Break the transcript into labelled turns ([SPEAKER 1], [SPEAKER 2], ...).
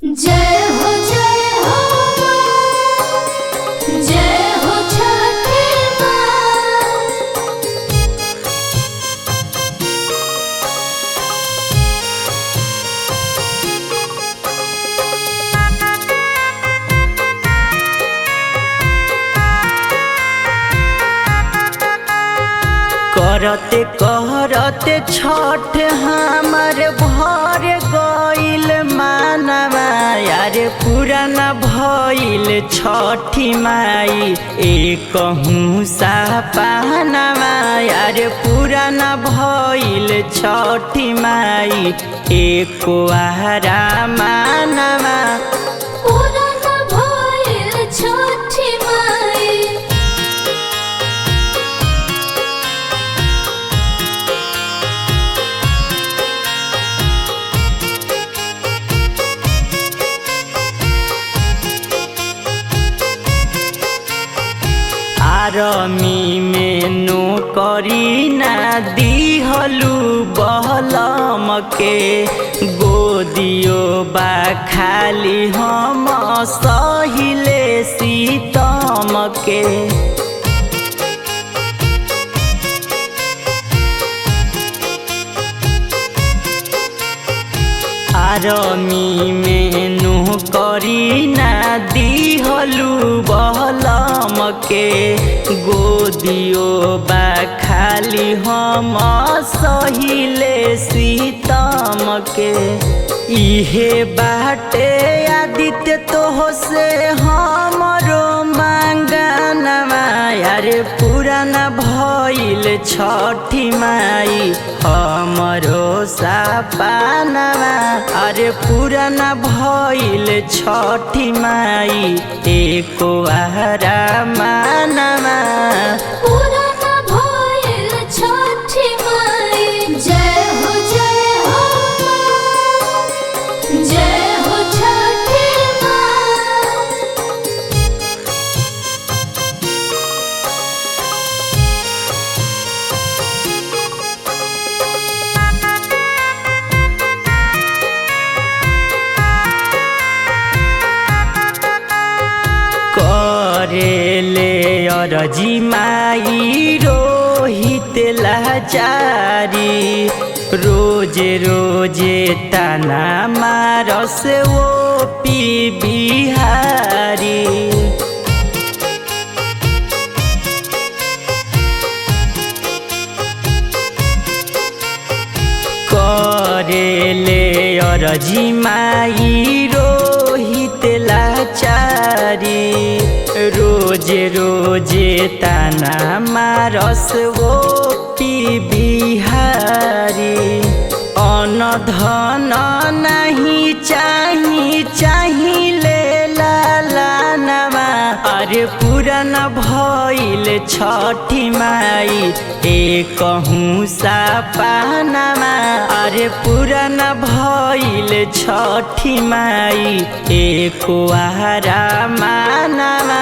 [SPEAKER 1] जय हो माँ, जय हो छठी माँ।
[SPEAKER 2] करते करते छठ हमर भर गईल मानवा यार पुराना भइल छठी माई एक सा पहनवा यार पुराना भइल छठी माई एक आहारा मानवा
[SPEAKER 1] पुराना भइल छठी माई।
[SPEAKER 2] आरमी में नौकरी ना दिहलू बहलम के गोदियो बा खाली हम सहिले सीतम के आरमी में नौकरी ना दिहलू बहलम के गोदियो बा खाली हम सहिले सीतम के इहे बाटे आदित्य तो से हमरो मांगनवा यार पुराना भइल छठी माई हमरो सपनवा अरे पुराना भइल छठी माई एको आहारा मानवा
[SPEAKER 1] पुराना भइल छठी माई। जय हो माँ, जय हो छठी माँ।
[SPEAKER 2] करेले अरजी माई रोहित लाचारी रोजे रोजे ताना मारस वो पी बिहारी करेले अरजी माई रोहित लाचारी रोजे रोजे ताना मारस वो पी बिहारी अन धन नहीं चाहिए लालानवा अरे पुराना भइल छठी माई एक सा पहनवा अरे पुराना भइल छठी माई एक आहारा मानवा।